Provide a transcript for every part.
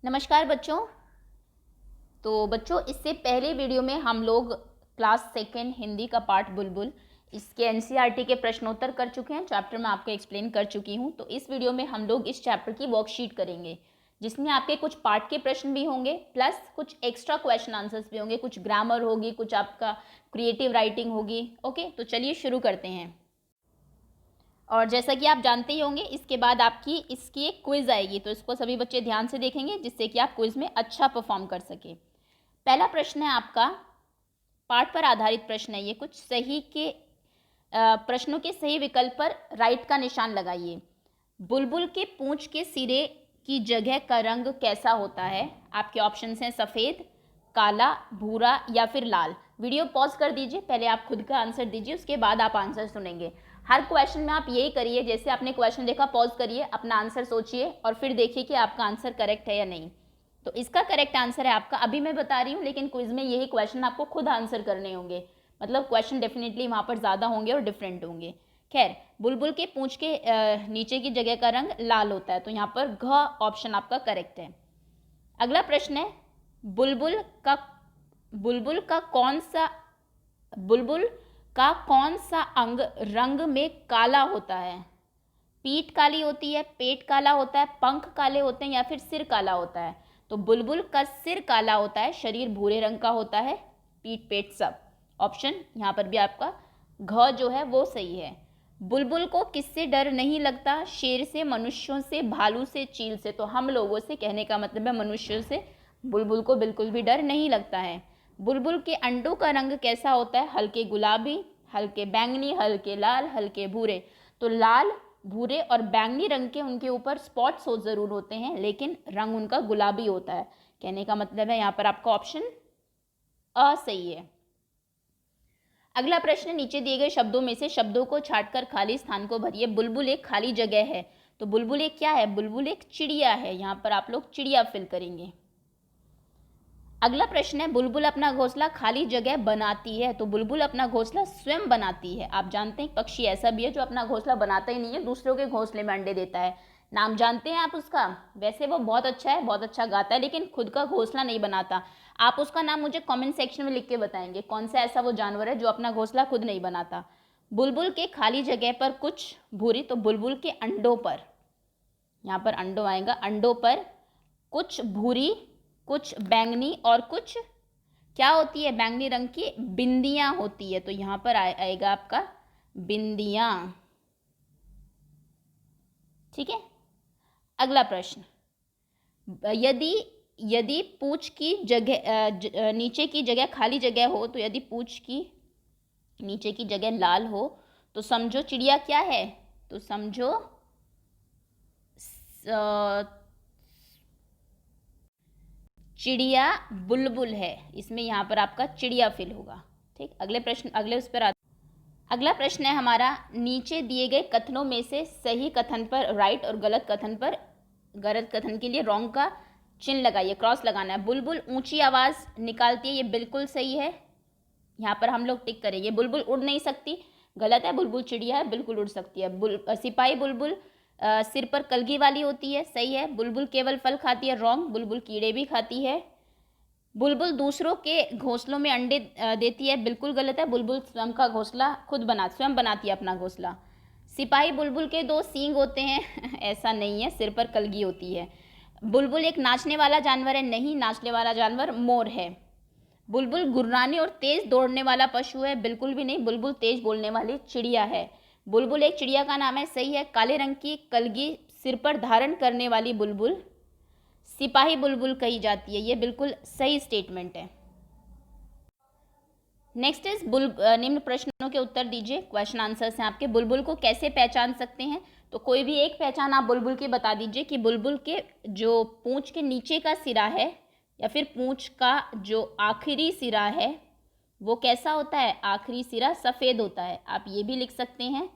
नमस्कार बच्चों। तो बच्चों, इससे पहले वीडियो में हम लोग क्लास सेकेंड हिंदी का पार्ट बुलबुल इसके एनसीईआरटी के प्रश्नोत्तर कर चुके हैं। चैप्टर में आपको एक्सप्लेन कर चुकी हूं। तो इस वीडियो में हम लोग इस चैप्टर की वर्कशीट करेंगे, जिसमें आपके कुछ पार्ट के प्रश्न भी होंगे, प्लस कुछ एक्स्ट्रा क्वेश्चन आंसर्स भी होंगे, कुछ ग्रामर होगी, कुछ आपका क्रिएटिव राइटिंग होगी। ओके, तो चलिए शुरू करते हैं। और जैसा कि आप जानते ही होंगे, इसके बाद आपकी इसकी एक क्विज आएगी, तो इसको सभी बच्चे ध्यान से देखेंगे, जिससे कि आप क्विज में अच्छा परफॉर्म कर सके। पहला प्रश्न है आपका, पाठ पर आधारित प्रश्न है ये। कुछ सही के प्रश्नों के सही विकल्प पर राइट का निशान लगाइए। बुलबुल के पूंछ के सिरे की जगह का रंग कैसा होता है? आपके ऑप्शंस हैं सफ़ेद, काला, भूरा या फिर लाल। वीडियो पॉज कर दीजिए, पहले आप खुद का आंसर दीजिए, उसके बाद आप आंसर सुनेंगे। हर क्वेश्चन में आप यही करिए, जैसे आपने क्वेश्चन देखा पॉज करिए, अपना आंसर सोचिए और फिर देखिए कि आपका आंसर करेक्ट है या नहीं। तो इसका करेक्ट आंसर है आपका, अभी मैं बता रही हूँ, लेकिन क्विज में यही क्वेश्चन आपको खुद आंसर करने होंगे। मतलब क्वेश्चन डेफिनेटली वहाँ पर ज़्यादा होंगे और डिफरेंट होंगे। खैर, बुलबुल के पूंछ के नीचे की जगह का रंग लाल होता है, तो यहाँ पर घ ऑप्शन आपका करेक्ट है। अगला प्रश्न है, बुलबुल का कौन सा अंग रंग में काला होता है? पीठ काली होती है, पेट काला होता है, पंख काले होते हैं या फिर सिर काला होता है? तो बुलबुल का सिर काला होता है, शरीर भूरे रंग का होता है, पीठ पेट सब। ऑप्शन यहाँ पर भी आपका घ जो है वो सही है। बुलबुल को किससे डर नहीं लगता? शेर से, मनुष्यों से, भालू से, चील से। तो हम लोगों से कहने का मतलब है मनुष्यों से बुलबुल को बिल्कुल भी डर नहीं लगता है। बुलबुल के अंडों का रंग कैसा होता है? हल्के गुलाबी, हल्के बैंगनी, हल्के लाल, हल्के भूरे। तो लाल, भूरे और बैंगनी रंग के उनके ऊपर स्पॉट्स हो ज़रूर होते हैं, लेकिन रंग उनका गुलाबी होता है। कहने का मतलब है यहाँ पर आपका ऑप्शन अ सही है। अगला प्रश्न, नीचे दिए गए शब्दों में से शब्दों को छांटकर खाली स्थान को भरिए। बुलबुल एक खाली जगह है, तो बुलबुल एक क्या है? बुलबुल एक चिड़िया है। यहाँ पर आप लोग चिड़िया फिल करेंगे। अगला प्रश्न है, बुलबुल अपना घोंसला खाली जगह बनाती है, तो बुलबुल अपना घोंसला स्वयं बनाती है। आप जानते हैं पक्षी ऐसा भी है जो अपना घोंसला बनाता ही नहीं है, दूसरों के घोंसले में अंडे देता है। नाम जानते हैं आप उसका? वैसे वो बहुत अच्छा है, बहुत अच्छा गाता है, लेकिन खुद का घोंसला नहीं बनाता। आप उसका नाम मुझे कमेंट सेक्शन में लिख के बताएंगे, कौन सा ऐसा वो जानवर है जो अपना घोंसला खुद नहीं बनाता। बुलबुल के खाली जगह पर कुछ भूरी, तो बुलबुल के अंडों पर, यहाँ पर अंडों आएगा, अंडों पर कुछ भूरी, कुछ बैंगनी और कुछ क्या होती है? बैंगनी रंग की बिंदियां होती है, तो यहाँ पर आएगा आपका बिंदियां। ठीक है। अगला प्रश्न, यदि यदि पूंछ की जगह नीचे की जगह खाली जगह हो, तो यदि पूंछ की नीचे की जगह लाल हो, तो समझो चिड़िया क्या है? तो समझो चिड़िया बुलबुल है। इसमें यहाँ पर आपका चिड़िया फिल होगा। ठीक, अगले प्रश्न, अगले उस पर अगला प्रश्न है हमारा, नीचे दिए गए कथनों में से सही कथन पर राइट और गलत कथन के लिए रॉन्ग का चिन्ह लगाइए, क्रॉस लगाना है। बुलबुल ऊंची आवाज़ निकालती है, ये बिल्कुल सही है, यहाँ पर हम लोग टिक करेंगे। बुलबुल उड़ नहीं सकती, गलत है, बुलबुल चिड़िया है, बिल्कुल उड़ सकती है। सिपाही बुलबुल सिर पर कलगी वाली होती है, सही है। बुलबुल केवल फल खाती है, रॉन्ग, बुलबुल कीड़े भी खाती है। बुलबुल दूसरों के घोंसलों में अंडे देती है, बिल्कुल गलत है, बुलबुल स्वयं का घोंसला स्वयं बनाती है अपना घोंसला। सिपाही बुलबुल के दो सींग होते हैं ऐसा नहीं है, सिर पर कलगी होती है। बुलबुल एक नाचने वाला जानवर है, नहीं, नाचने वाला जानवर मोर है। बुलबुल गुर्राने और तेज दौड़ने वाला पशु है, बिल्कुल भी नहीं, बुलबुल तेज बोलने वाली चिड़िया है। बुलबुल एक चिड़िया का नाम है, सही है। काले रंग की कलगी सिर पर धारण करने वाली बुलबुल सिपाही बुलबुल कही जाती है, ये बिल्कुल सही स्टेटमेंट है। नेक्स्ट इज निम्न प्रश्नों के उत्तर दीजिए, क्वेश्चन आंसर्स हैं आपके। बुलबुल को कैसे पहचान सकते हैं? तो कोई भी एक पहचान आप बुलबुल की बता दीजिए कि बुलबुल के जो पूंछ के नीचे का सिरा है या फिर पूंछ का जो आखिरी सिरा है वो कैसा होता है? आखिरी सिरा सफ़ेद होता है, आप ये भी लिख सकते हैं।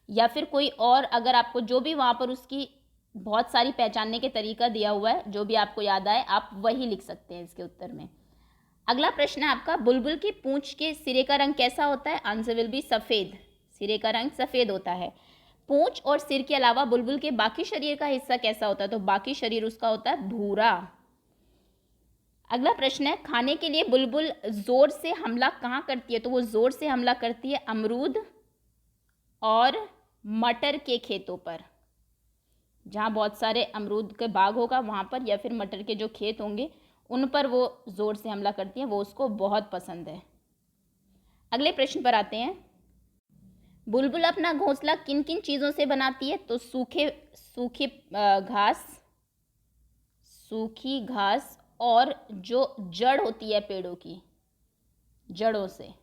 या फिर कोई और, अगर आपको जो भी वहाँ पर उसकी बहुत सारी पहचानने के तरीका दिया हुआ है, जो भी आपको याद आए आप वही लिख सकते हैं इसके उत्तर में। अगला प्रश्न है आपका, बुलबुल की पूंछ के सिरे का रंग कैसा होता है? आंसर विल बी सफ़ेद, सिरे का रंग सफ़ेद होता है। पूंछ और सिर के अलावा बुलबुल के बाकी शरीर का हिस्सा कैसा होता है? तो बाकी शरीर उसका होता है भूरा। अगला प्रश्न है, खाने के लिए बुलबुल जोर से हमला कहाँ करती है? तो वो जोर से हमला करती है अमरूद और मटर के खेतों पर। जहाँ बहुत सारे अमरूद के बाग होगा वहाँ पर, या फिर मटर के जो खेत होंगे उन पर वो ज़ोर से हमला करती हैं, वो उसको बहुत पसंद है। अगले प्रश्न पर आते हैं, बुलबुल अपना घोंसला किन किन चीज़ों से बनाती है? तो सूखी घास और जो जड़ होती है पेड़ों की जड़ों से,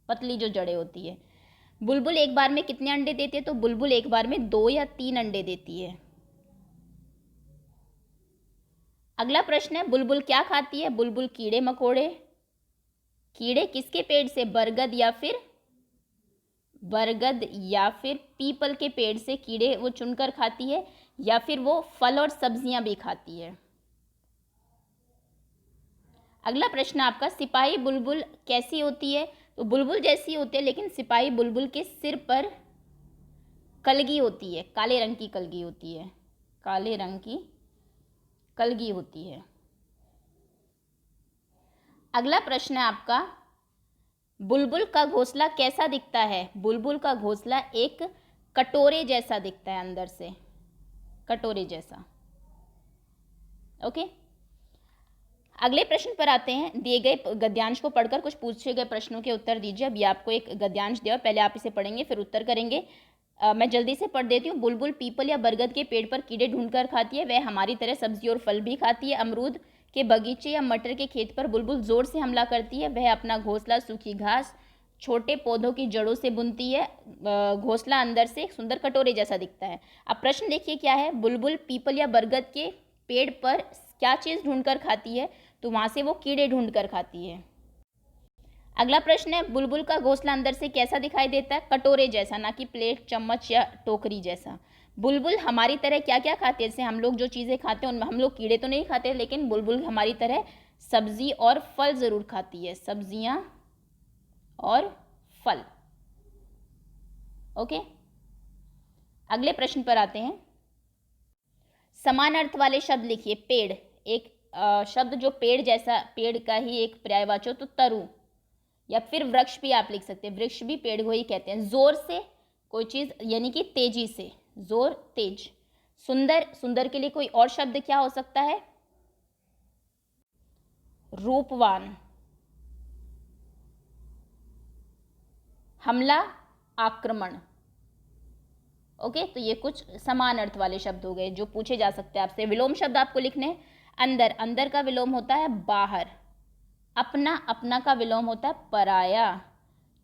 पतली जो जड़ें होती है। बुलबुल एक बार में कितने अंडे देती है? तो बुलबुल एक बार में 2 या 3 अंडे देती है। अगला प्रश्न है, बुलबुल क्या खाती है? बुलबुल कीड़े मकोड़े। कीड़े किसके पेड़ से? बरगद या फिर पीपल के पेड़ से कीड़े वो चुनकर खाती है, या फिर वो फल और सब्जियां भी खाती है। अगला प्रश्न आपका, सिपाही बुलबुल कैसी होती है? तो बुलबुल जैसी होती है, लेकिन सिपाही बुलबुल के सिर पर कलगी होती है, काले रंग की कलगी होती है, काले रंग की कलगी होती है। अगला प्रश्न है आपका, बुलबुल का घोंसला कैसा दिखता है? बुलबुल का घोंसला एक कटोरे जैसा दिखता है, अंदर से कटोरे जैसा। ओके, अगले प्रश्न पर आते हैं। दिए गए गद्यांश को पढ़कर कुछ पूछे गए प्रश्नों के उत्तर दीजिए। अब ये आपको एक गद्यांश दिया, पहले आप इसे पढ़ेंगे फिर उत्तर करेंगे। मैं जल्दी से पढ़ देती हूँ। बुलबुल पीपल या बरगद के पेड़ पर कीड़े ढूंढकर खाती है, वह हमारी तरह सब्जी और फल भी खाती है। अमरूद के बगीचे या मटर के खेत पर बुलबुल जोर से हमला करती है, वह अपना घोंसला सूखी घास छोटे पौधों की जड़ों से बुनती है। घोंसला अंदर से एक सुंदर कटोरे जैसा दिखता है। अब प्रश्न देखिए क्या है, बुलबुल पीपल या बरगद के पेड़ पर क्या चीज़ ढूंढकर खाती है? तो वहाँ से वो कीड़े ढूंढकर खाती है। अगला प्रश्न है, बुलबुल का घोंसला अंदर से कैसा दिखाई देता है? कटोरे जैसा, ना कि प्लेट, चम्मच या टोकरी जैसा। बुलबुल हमारी तरह क्या क्या खाते हैं? जैसे हम लोग जो चीज़ें खाते हैं उनमें हम लोग कीड़े तो नहीं खाते, लेकिन बुलबुल हमारी तरह सब्जी और फल ज़रूर खाती है, सब्जियां और फल। ओके, अगले प्रश्न पर आते हैं। समान अर्थ वाले शब्द लिखिए। पेड़, एक शब्द जो पेड़ जैसा, पेड़ का ही एक पर्यायवाची हो तो तरु, या फिर वृक्ष भी आप लिख सकते हैं, वृक्ष भी पेड़ को ही कहते हैं। जोर से कोई चीज़ यानी कि तेजी से, जोर तेज। सुंदर, सुंदर के लिए कोई और शब्द क्या हो सकता है? रूपवान। हमला, आक्रमण। ओके, तो ये कुछ समान अर्थ वाले शब्द हो गए जो पूछे जा सकते हैं आपसे। विलोम शब्द आपको लिखने हैं। अंदर, अंदर का विलोम होता है बाहर। अपना, अपना का विलोम होता है पराया।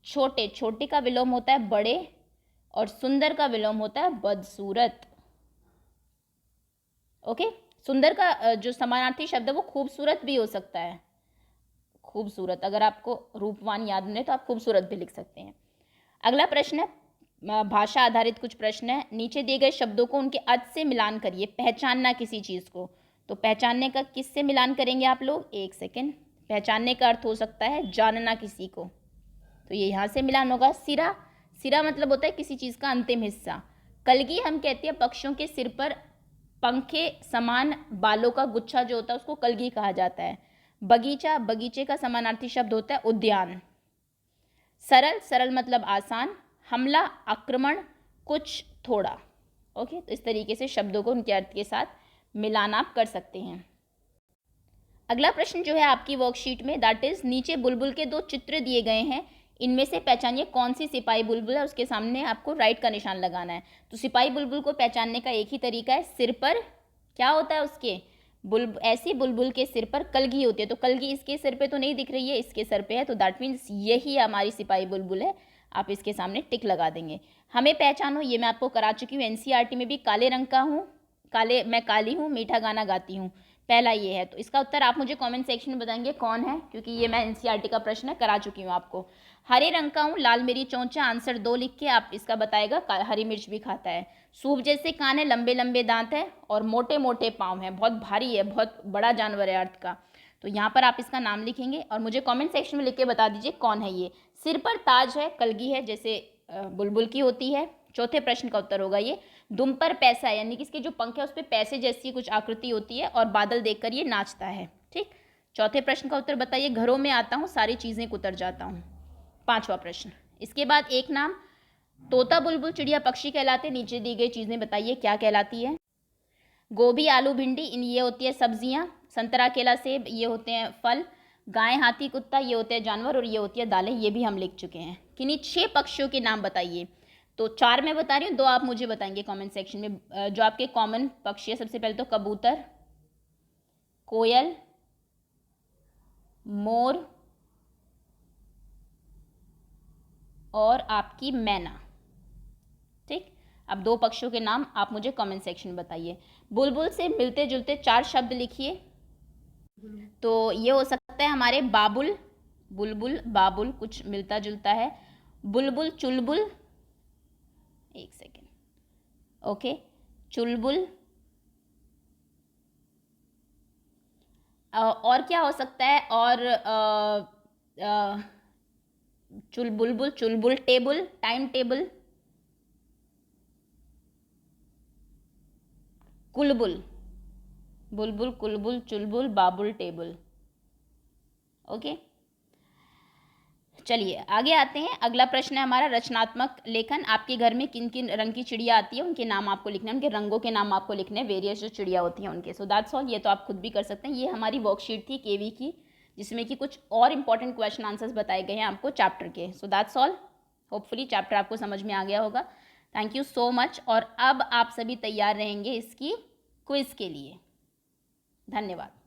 छोटे, छोटे का विलोम होता है बड़े। और सुंदर का विलोम होता है बदसूरत। ओके, सुंदर का जो समानार्थी शब्द है वो खूबसूरत भी हो सकता है, खूबसूरत। अगर आपको रूपवान याद नहीं तो आप खूबसूरत भी लिख सकते हैं। अगला प्रश्न है, भाषा आधारित कुछ प्रश्न है। नीचे दिए गए शब्दों को उनके अर्थ से मिलान करिए। पहचानना किसी चीज़ को, तो पहचानने का किससे मिलान करेंगे आप लोग? एक सेकेंड। पहचानने का अर्थ हो सकता है जानना किसी को, तो ये यहाँ से मिलान होगा। सिरा, सिरा मतलब होता है किसी चीज़ का अंतिम हिस्सा। कलगी हम कहते हैं पक्षियों के सिर पर पंखे समान बालों का गुच्छा जो होता है उसको कलगी कहा जाता है। बगीचा, बगीचे का समानार्थी शब्द होता है उद्यान। सरल, सरल मतलब आसान। हमला, आक्रमण, कुछ, थोड़ा। ओके, तो इस तरीके से शब्दों को उनके अर्थ के साथ मिलान आप कर सकते हैं। अगला प्रश्न जो है आपकी वर्कशीट में, दैट इज, नीचे बुलबुल के 2 चित्र दिए गए हैं, इनमें से पहचानिए कौन सी सिपाही बुलबुल है। उसके सामने आपको राइट का निशान लगाना है। तो सिपाही बुलबुल को पहचानने का एक ही तरीका है, सिर पर क्या होता है उसके, ऐसी बुलबुल के सिर पर कलगी होती है। तो कलगी इसके सिर पे तो नहीं दिख रही है, इसके सर पे है, तो दैट मीन्स यही हमारी सिपाही बुलबुल है। आप इसके सामने टिक लगा देंगे। हमें पहचानो, ये मैं आपको करा चुकी हूँ। एनसीईआरटी में भी काले रंग का हूँ, मैं काली हूँ, मीठा गाना गाती हूँ, पहला ये है। तो इसका उत्तर आप मुझे कमेंट सेक्शन में बताएंगे कौन है, क्योंकि ये मैं एनसीईआरटी का प्रश्न करा चुकी हूँ आपको। हरे रंग का हूँ, लाल मेरी चोंच है, आंसर 2 लिख के आप इसका बताएगा। हरी मिर्च भी खाता है। सूप जैसे कान है, लंबे लंबे दांत है और मोटे मोटे पाँव हैं, बहुत भारी है, बहुत बड़ा जानवर है अर्थ का। तो यहाँ पर आप इसका नाम लिखेंगे और मुझे कमेंट सेक्शन में लिख के बता दीजिए कौन है ये। सिर पर ताज है, कलगी है, जैसे बुलबुल की होती है। चौथे प्रश्न का उत्तर होगा ये। दुम पर पैसा है, यानी कि इसके जो पंख है उस पर पैसे जैसी कुछ आकृति होती है और बादल देखकर ये नाचता है। ठीक, चौथे प्रश्न का उत्तर बताइए। घरों में आता हूँ, सारी चीज़ें कुतर जाता हूँ। पांचवा प्रश्न। इसके बाद एक नाम तोता बुलबुल चिड़िया पक्षी कहलाते, नीचे दी गई चीज़ें बताइए क्या कहलाती है। गोभी आलू भिंडी ये होती है सब्जियां। संतरा केला सेब ये होते हैं फल। गाय हाथी कुत्ता ये होते हैं जानवर, और ये होती है दालें, ये भी हम लिख चुके हैं। किन्हीं 6 पक्षियों के नाम बताइए। तो 4 मैं बता रही हूँ, 2 आप मुझे बताएंगे कमेंट सेक्शन में। जो आपके कॉमन पक्षी है, सबसे पहले तो कबूतर, कोयल, मोर और आपकी मैना। ठीक, अब 2 पक्षियों के नाम आप मुझे कमेंट सेक्शन में बताइए। बुलबुल से मिलते जुलते 4 शब्द लिखिए। तो ये हो सकता है हमारे बाबुल, बुलबुल, बाबुल कुछ मिलता जुलता है। बुलबुल चुलबुल, एक सेकेंड, ओके, चुलबुल। और क्या हो सकता है, और बुलबुल चुलबुल, टेबल, टाइम टेबल, कुलबुल, बुलबुल कुलबुल चुलबुल बाबुल टेबल। ओके, चलिए आगे आते हैं। अगला प्रश्न है हमारा रचनात्मक लेखन। आपके घर में किन किन रंग की चिड़िया आती है, उनके नाम आपको लिखने हैं, उनके रंगों के नाम आपको लिखने हैं, वेरियस जो चिड़िया होती हैं उनके। So that's all. ये तो आप खुद भी कर सकते हैं। ये हमारी वर्कशीट थी केवी की, जिसमें कि कुछ और इंपॉर्टेंट क्वेश्चन आंसर्स बताए गए हैं आपको चैप्टर के। So that's all. Hopefully chapter आपको समझ में आ गया होगा। Thank you so much. और अब आप सभी तैयार रहेंगे इसकी क्विज के लिए। धन्यवाद।